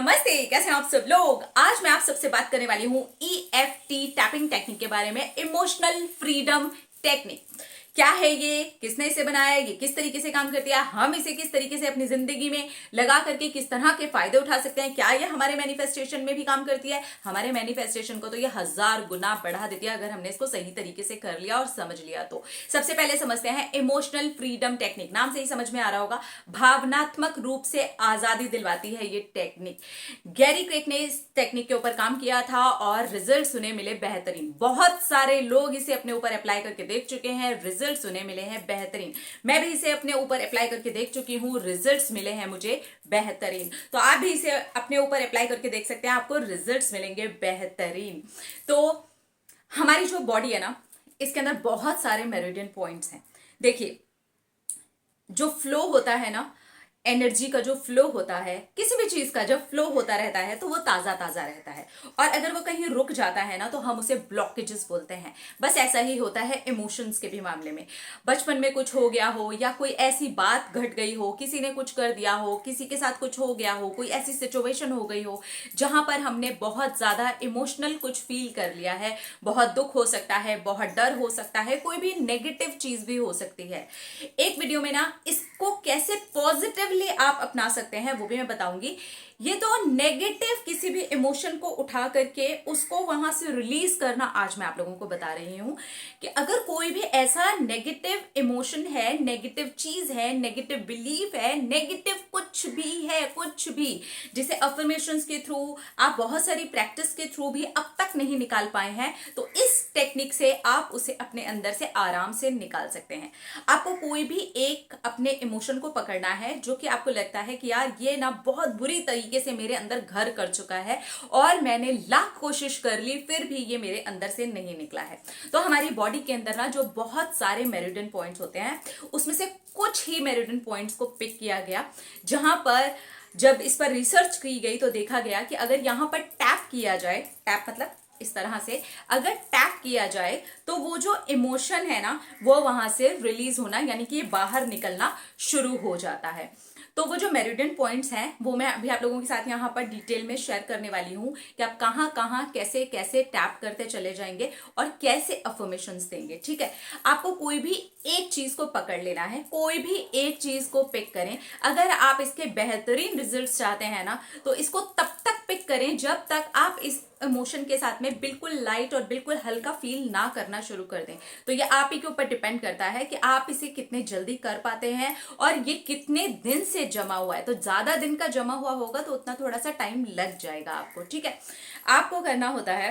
नमस्ते, कैसे हैं आप सब लोग। आज मैं आप सबसे बात करने वाली हूं EFT टैपिंग टेक्निक के बारे में। इमोशनल फ्रीडम टेक्निक क्या है ये, किसने इसे बनाया है, ये किस तरीके से काम करती है, हम इसे किस तरीके से अपनी जिंदगी में लगा करके किस तरह के फायदे उठा सकते हैं, क्या ये हमारे मैनिफेस्टेशन में भी काम करती है। हमारे मैनिफेस्टेशन को तो ये 1000 गुना बढ़ा देती है अगर हमने इसको सही तरीके से कर लिया और समझ लिया तो। सबसे पहले समझते हैं इमोशनल फ्रीडम टेक्निक। नाम से ही समझ में आ रहा होगा, भावनात्मक रूप से आजादी दिलवाती है ये टेक्निक। गैरी क्रेग ने इस टेक्निक के ऊपर काम किया था और रिजल्ट उन्हें मिले बेहतरीन। बहुत सारे लोग इसे अपने ऊपर अप्लाई करके देख चुके हैं, रिजल्ट्स उन्हें मिले हैं बेहतरीन। मैं भी इसे अपने ऊपर अप्लाई करके देख चुकी हूं, रिजल्ट्स मिले हैं मुझे बेहतरीन। तो आप भी इसे अपने ऊपर अप्लाई करके देख सकते हैं, आपको रिजल्ट्स मिलेंगे बेहतरीन। तो हमारी जो बॉडी है ना, इसके अंदर बहुत सारे मेरिडियन पॉइंट्स हैं। देखिए, जो फ्लो होता है ना, एनर्जी का जो फ्लो होता है, किसी भी चीज का जब फ्लो होता रहता है तो वो ताजा ताजा रहता है, और अगर वो कहीं रुक जाता है ना तो हम उसे ब्लॉकेजेस बोलते हैं। बस ऐसा ही होता है इमोशंस के भी मामले में। बचपन में कुछ हो गया हो या कोई ऐसी बात घट गई हो, किसी ने कुछ कर दिया हो, किसी के साथ कुछ हो गया हो, कोई ऐसी सिचुएशन हो गई हो जहां पर हमने बहुत ज्यादा इमोशनल कुछ फील कर लिया है। बहुत दुख हो सकता है, बहुत डर हो सकता है, कोई भी नेगेटिव चीज भी हो सकती है। एक वीडियो में ना इसको कैसे पॉजिटिव आप अपना सकते हैं वो भी मैं बताऊंगी। ये तो नेगेटिव किसी भी इमोशन को उठा करके उसको वहां से रिलीज करना आज मैं आप लोगों को बता रही हूं कि अगर कोई भी ऐसा नेगेटिव इमोशन है, नेगेटिव चीज है, नेगेटिव बिलीफ है, नेगेटिव कुछ भी है, कुछ भी जिसे अफर्मेशंस के थ्रू, आप बहुत सारी प्रैक्टिस के थ्रू भी अब तक नहीं निकाल पाए हैं, तो इस टेक्निक से आप उसे अपने अंदर से आराम से निकाल सकते हैं। आपको कोई भी एक अपने इमोशन को पकड़ना है जो कि आपको लगता है कि यार ये ना बहुत बुरी तरीके से मेरे अंदर घर कर चुका है और मैंने लाख कोशिश कर ली फिर भी ये मेरे अंदर से नहीं निकला है। तो हमारी बॉडी के अंदर ना जो बहुत सारे मेरिडियन पॉइंट्स होते हैं, उसमें से कुछ ही मेरिडियन पॉइंट्स को पिक किया गया, जहां पर जब इस पर रिसर्च की गई तो देखा गया कि अगर यहां पर टैप किया जाए, टैप मतलब इस तरह से अगर टैप किया जाए तो वो जो इमोशन है ना वो वहां से रिलीज होना, यानी कि बाहर निकलना शुरू हो जाता है। तो वो जो मेरिडियन पॉइंट्स हैं वो मैं अभी आप लोगों के साथ यहाँ पर डिटेल में शेयर करने वाली हूँ कि आप कहाँ कहाँ कैसे कैसे टैप करते चले जाएंगे और कैसे अफर्मेशंस देंगे। ठीक है, आपको कोई भी एक चीज को पकड़ लेना है, कोई भी एक चीज को पिक करें। अगर आप इसके बेहतरीन रिजल्ट्स चाहते हैं ना तो इसको तब तक पिक करें जब तक आप इस इमोशन के साथ में बिल्कुल लाइट और बिल्कुल हल्का फील ना करना शुरू कर दें। तो ये आप ही के ऊपर डिपेंड करता है कि आप इसे कितने जल्दी कर पाते हैं और ये कितने दिन से जमा हुआ है। तो ज्यादा दिन का जमा हुआ होगा तो उतना थोड़ा सा टाइम लग जाएगा आपको। ठीक है, आपको करना होता है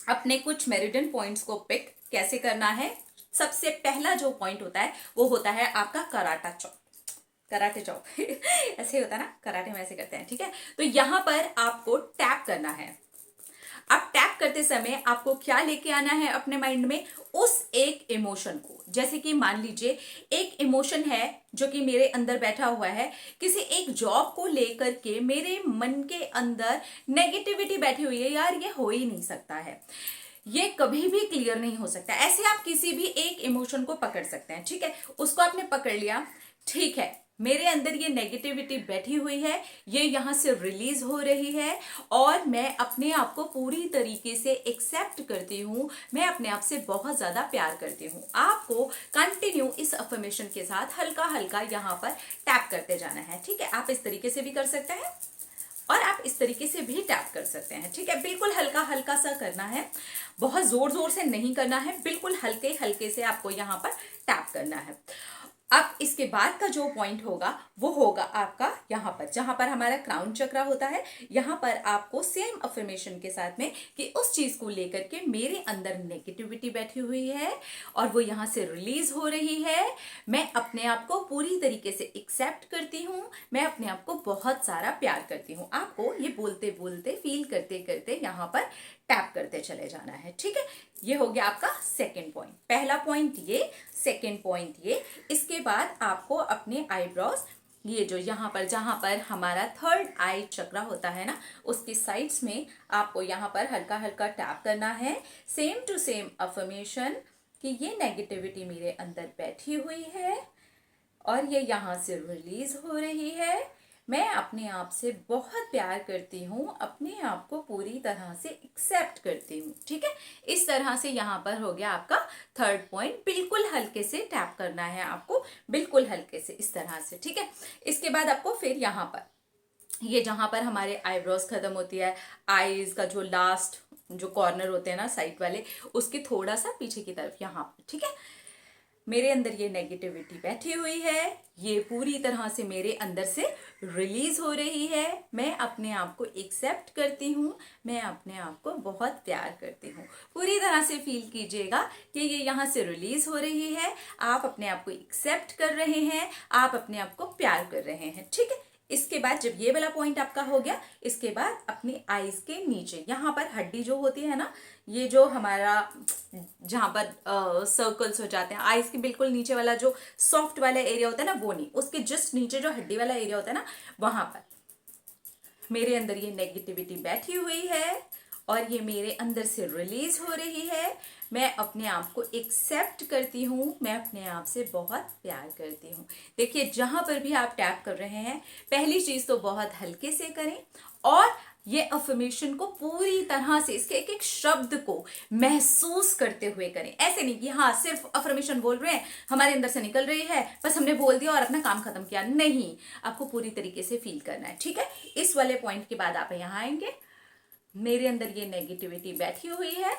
अपने कुछ मेरिडियन पॉइंट्स को पिक। कैसे करना है? सबसे पहला जो पॉइंट होता है वो होता है आपका कराटा चौक। कराटे चौक ऐसे होता है ना, कराटे में ऐसे करते हैं। ठीक है, तो यहां पर आपको टैप करना है। अब टैप करते समय आपको क्या लेके आना है अपने माइंड में? उस एक इमोशन को। जैसे कि मान लीजिए एक इमोशन है जो कि मेरे अंदर बैठा हुआ है, किसी एक जॉब को लेकर के मेरे मन के अंदर नेगेटिविटी बैठी हुई है, यार ये हो ही नहीं सकता है, ये कभी भी क्लियर नहीं हो सकता। ऐसे आप किसी भी एक इमोशन को पकड़ सकते हैं। ठीक है, उसको आपने पकड़ लिया, ठीक है, मेरे अंदर ये नेगेटिविटी बैठी हुई है, ये यहां से रिलीज हो रही है और मैं अपने आप को पूरी तरीके से एक्सेप्ट करती हूं, मैं अपने आप से बहुत ज्यादा प्यार करती हूं। आपको कंटिन्यू इस अफर्मेशन के साथ हल्का हल्का यहां पर टैप करते जाना है। ठीक है, आप इस तरीके से भी कर सकते हैं और आप इस तरीके से भी टैप कर सकते हैं। ठीक है, बिल्कुल हल्का हल्का सा करना है, बहुत जोर जोर से नहीं करना है, बिल्कुल हल्के हल्के से आपको यहाँ पर टैप करना है। अब इसके बाद का जो पॉइंट होगा वो होगा आपका यहाँ पर, जहां पर हमारा क्राउन चक्रा होता है। यहाँ पर आपको सेम अफर्मेशन के साथ में कि उस चीज को लेकर के मेरे अंदर नेगेटिविटी बैठी हुई है और वो यहाँ से रिलीज हो रही है, मैं अपने आप को पूरी तरीके से एक्सेप्ट करती हूँ, मैं अपने आप को बहुत सारा प्यार करती हूँ। आपको ये बोलते बोलते फील करते करते यहाँ पर टैप करते चले जाना है। ठीक है, ये हो गया आपका सेकेंड पॉइंट। पहला पॉइंट ये, सेकेंड पॉइंट ये। इसके बाद आपको अपने आईब्रोज, ये जो यहाँ पर जहां पर हमारा थर्ड आई चक्रा होता है ना, उसकी साइड्स में आपको यहाँ पर हल्का हल्का टैप करना है। सेम टू सेम अफर्मेशन कि ये नेगेटिविटी मेरे अंदर बैठी हुई है और ये यहाँ से रिलीज हो रही है। मैं अपने आप से बहुत प्यार करती हूँ, अपने आप को पूरी तरह से एक्सेप्ट करती हूँ। ठीक है, इस तरह से यहाँ पर हो गया आपका थर्ड पॉइंट। बिल्कुल हल्के से टैप करना है आपको, बिल्कुल हल्के से इस तरह से। ठीक है, इसके बाद आपको फिर यहाँ पर ये जहां पर हमारे आईब्रोज खत्म होती है, आईज का जो लास्ट जो कॉर्नर होते हैं ना साइड वाले, उसके थोड़ा सा पीछे की तरफ यहाँ पर, ठीक है, मेरे अंदर ये नेगेटिविटी बैठी हुई है, ये पूरी तरह से मेरे अंदर से रिलीज हो रही है। मैं अपने आप को एक्सेप्ट करती हूँ, मैं अपने आप को बहुत प्यार करती हूँ। पूरी तरह से फील कीजिएगा कि ये यहाँ से रिलीज हो रही है, आप अपने आप को एक्सेप्ट कर रहे हैं, आप अपने आप को प्यार कर रहे हैं। ठीक है, इसके बाद जब ये वाला पॉइंट आपका हो गया, इसके बाद अपनी आईज के नीचे यहाँ पर हड्डी जो होती है ना, ये जो हमारा जहां पर सर्कल्स हो जाते हैं, आईज के बिल्कुल नीचे वाला जो सॉफ्ट वाला एरिया होता है ना, वो नहीं, उसके जस्ट नीचे जो हड्डी वाला एरिया होता है ना, वहां पर मेरे अंदर ये नेगेटिविटी बैठी हुई है और ये मेरे अंदर से रिलीज हो रही है। मैं अपने आप को एक्सेप्ट करती हूँ, मैं अपने आप से बहुत प्यार करती हूँ। देखिए, जहां पर भी आप टैप कर रहे हैं, पहली चीज तो बहुत हल्के से करें और ये अफर्मेशन को पूरी तरह से, इसके एक एक शब्द को महसूस करते हुए करें। ऐसे नहीं कि हाँ सिर्फ अफर्मेशन बोल रहे हैं, हमारे अंदर से निकल रही है, बस हमने बोल दिया और अपना काम खत्म किया। नहीं, आपको पूरी तरीके से फील करना है। ठीक है, इस वाले पॉइंट के बाद आप यहाँ आएंगे, मेरे अंदर ये नेगेटिविटी बैठी हुई है,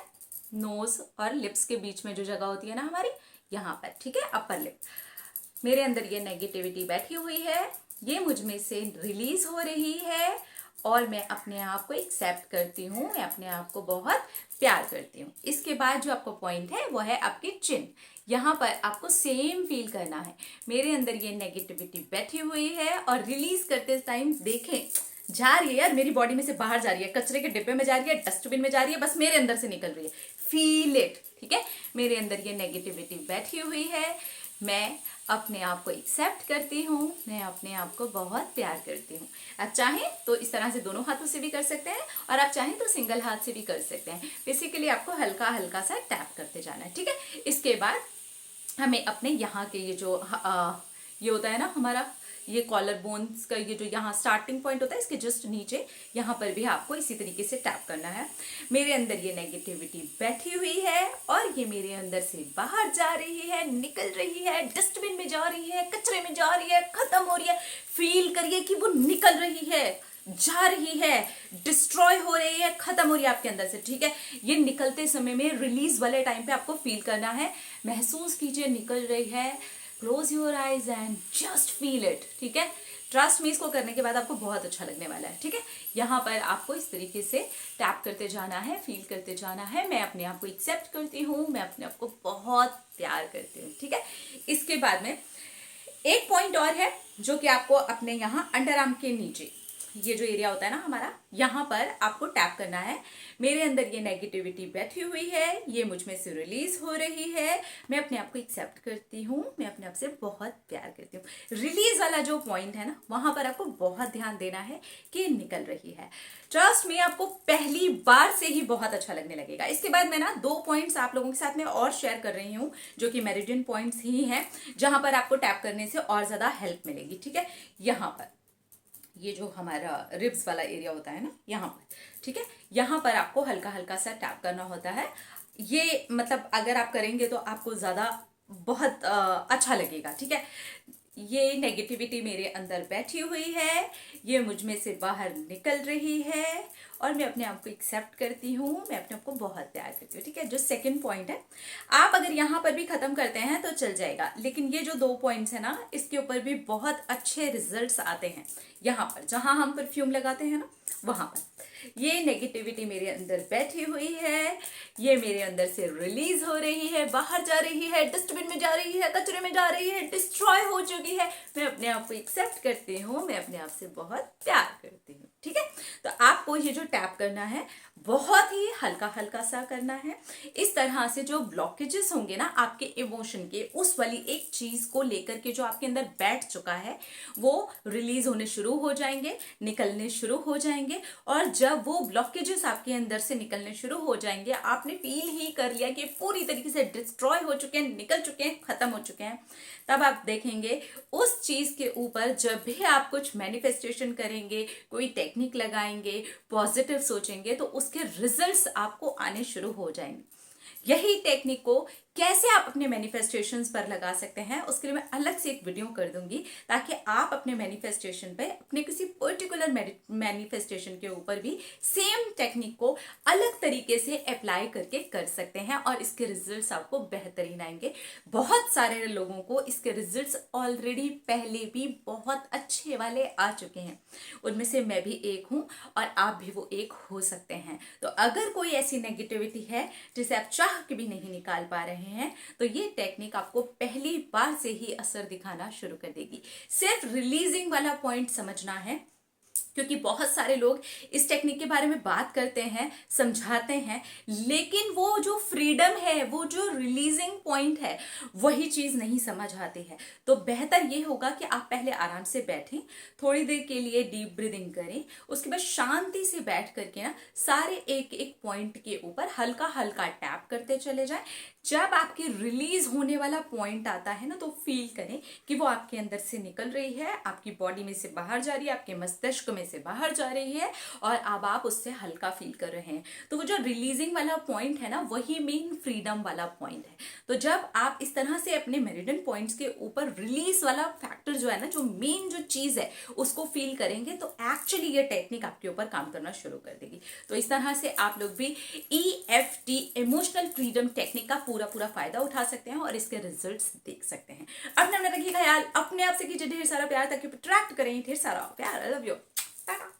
नोज और लिप्स के बीच में जो जगह होती है ना हमारी, यहाँ पर, ठीक है, अपर लिप, मेरे अंदर ये नेगेटिविटी बैठी हुई है, ये मुझ में से रिलीज हो रही है और मैं अपने आप को एक्सेप्ट करती हूँ, मैं अपने आप को बहुत प्यार करती हूँ। इसके बाद जो आपको पॉइंट है वो है आपकी चिन। यहाँ पर आपको सेम फील करना है, मेरे अंदर ये नेगेटिविटी बैठी हुई है और रिलीज करते टाइम देखें जा रही है यार, मेरी बॉडी में से बाहर जा रही है, कचरे के डिब्बे में जा रही है, डस्टबिन में जा रही है, बस मेरे अंदर से निकल रही है। Feel it. ठीक है, मेरे अंदर ये नेगेटिविटी बैठी हुई है, मैं अपने आप को एक्सेप्ट करती हूँ, मैं अपने आप को बहुत प्यार करती हूँ। आप चाहें तो इस तरह से दोनों हाथों से भी कर सकते हैं और आप चाहें तो सिंगल हाथ से भी कर सकते हैं। बेसिकली आपको हल्का हल्का सा टैप करते जाना है। ठीक है, इसके बाद हमें अपने यहाँ के ये जो ये होता है ना हमारा, ये कॉलर बोन्स का ये जो यहाँ स्टार्टिंग पॉइंट होता है, इसके जस्ट नीचे यहाँ पर भी आपको इसी तरीके से टैप करना है। मेरे अंदर ये नेगेटिविटी बैठी हुई है और ये मेरे अंदर से बाहर जा रही है, निकल रही है, डस्टबिन में जा रही है, कचरे में जा रही है, खत्म हो रही है। फील करिए कि वो निकल रही है, जा रही है, डिस्ट्रॉय हो रही है, खत्म हो रही है आपके अंदर से। ठीक है, ये निकलते समय में रिलीज वाले टाइम पे आपको फील करना है, महसूस कीजिए निकल रही है। Close your eyes and just feel it. ठीक है, ट्रस्ट में इसको करने के बाद आपको बहुत अच्छा लगने वाला है। ठीक है, यहाँ पर आपको इस तरीके से टैप करते जाना है, फील करते जाना है। मैं अपने आप को एक्सेप्ट करती हूँ, मैं अपने आप को बहुत प्यार करती हूँ। ठीक है, इसके बाद में एक पॉइंट और है जो कि आपको अपने यहाँ अंडर आर्म के नीचे ये जो एरिया होता है ना हमारा, यहाँ पर आपको टैप करना है। मेरे अंदर ये नेगेटिविटी बैठी हुई है, ये मुझ में से रिलीज हो रही है, मैं अपने आप को एक्सेप्ट करती हूँ, मैं अपने आप से बहुत प्यार करती हूँ। रिलीज वाला जो पॉइंट है ना, वहां पर आपको बहुत ध्यान देना है कि निकल रही है। ट्रस्ट में आपको पहली बार से ही बहुत अच्छा लगने लगेगा। इसके बाद मैं ना 2 पॉइंट्स आप लोगों के साथ में और शेयर कर रही हूँ जो कि मेरिडियन पॉइंट्स ही हैं, जहां पर आपको टैप करने से और ज्यादा हेल्प मिलेगी। ठीक है, यहाँ पर ये जो हमारा रिब्स वाला एरिया होता है ना, यहाँ पर, ठीक है, यहाँ पर आपको हल्का हल्का सा टैप करना होता है। ये मतलब अगर आप करेंगे तो आपको ज्यादा बहुत अच्छा लगेगा। ठीक है, ये नेगेटिविटी मेरे अंदर बैठी हुई है, ये मुझ में से बाहर निकल रही है और मैं अपने आप को एक्सेप्ट करती हूँ, मैं अपने आप को बहुत प्यार करती हूँ। ठीक है, जो सेकंड पॉइंट है, आप अगर यहाँ पर भी खत्म करते हैं तो चल जाएगा, लेकिन ये जो 2 पॉइंट्स है ना, इसके ऊपर भी बहुत अच्छे रिजल्ट्स आते हैं। यहाँ पर जहां हम परफ्यूम लगाते हैं ना, वहां पर ये नेगेटिविटी मेरे अंदर बैठी हुई है, ये मेरे अंदर से रिलीज हो रही है, बाहर जा रही है, डस्टबिन में जा रही है, कचरे में जा रही है, डिस्ट्रॉय हो चुकी है। मैं अपने आप को एक्सेप्ट करती हूँ, मैं अपने आप से बहुत प्यार करती हूँ। ठीक है, तो आपको ये जो टैप करना है बहुत ही हल्का हल्का सा करना है। इस तरह से जो ब्लॉकेजेस होंगे ना आपके इमोशन के, उस वाली एक चीज को लेकर के जो आपके अंदर बैठ चुका है वो रिलीज होने शुरू हो जाएंगे, निकलने शुरू हो जाएंगे। और जब वो ब्लॉकेजेस आपके अंदर से निकलने शुरू हो जाएंगे, आपने फील ही कर लिया कि पूरी तरीके से डिस्ट्रॉय हो चुके हैं, निकल चुके हैं, खत्म हो चुके हैं, तब आप देखेंगे उस चीज के ऊपर जब भी आप कुछ मैनिफेस्टेशन करेंगे, कोई टेक्निक लगाएंगे, पॉजिटिव सोचेंगे, तो उसके रिजल्ट्स आपको आने शुरू हो जाएंगे। यही टेक्निक को कैसे आप अपने मैनिफेस्टेशंस पर लगा सकते हैं, उसके लिए मैं अलग से एक वीडियो कर दूंगी, ताकि आप अपने मैनिफेस्टेशन पे, अपने किसी पर्टिकुलर मैनिफेस्टेशन के ऊपर भी सेम टेक्निक को अलग तरीके से अप्लाई करके कर सकते हैं और इसके रिजल्ट्स आपको बेहतरीन आएंगे। बहुत सारे लोगों को इसके रिजल्ट्स ऑलरेडी पहले भी बहुत अच्छे वाले आ चुके हैं, उनमें से मैं भी एक हूं और आप भी वो एक हो सकते हैं। तो अगर कोई ऐसी नेगेटिविटी है जिसे आप चाह के भी नहीं निकाल पा रहे हैं, तो ये टेक्निक आपको पहली बार से ही असर दिखाना शुरू कर देगी। सिर्फ रिलीजिंग वाला पॉइंट समझना है, क्योंकि बहुत सारे लोग इस टेक्निक के बारे में बात करते हैं, समझाते हैं, लेकिन वो जो फ्रीडम है, वो जो रिलीजिंग पॉइंट है, वही चीज नहीं समझ आती है। तो बेहतर ये होगा कि आप पहले आराम से बैठें, थोड़ी देर के लिए डीप ब्रीदिंग करें, उसके बाद शांति से बैठ करके ना सारे एक एक पॉइंट के ऊपर हल्का हल्का टैप करते चले जाएं। जब आपके रिलीज होने वाला पॉइंट आता है ना, तो फील करें कि वो आपके अंदर से निकल रही है, आपकी बॉडी में से बाहर जा रही है, आपके मस्तिष्क में से बाहर जा रही है, और अब आप उससे हल्का फील कर रहे हैं। तो वो जो रिलीजिंग वाला पॉइंट है ना, वही मेन फ्रीडम वाला पॉइंट है। तो जब आप इस तरह से अपने मेरिडियन पॉइंट्स के ऊपर रिलीज वाला फैक्टर जो है ना, जो मेन जो चीज है, उसको फील करेंगे, तो एक्चुअली ये टेक्निक आपके ऊपर काम करना शुरू कर देगी। तो इस तरह से आप लोग भी EFT इमोशनल फ्रीडम टेक्निक का पूरा फायदा उठा सकते हैं और इसके रिजल्ट्स देख सकते हैं। अपने रखिए ख्याल, अपने आप से कीजिए ढेर सारा प्यार, ताकि अट्रैक्ट करें ढेर सारा प्यार। I love you. टाटा।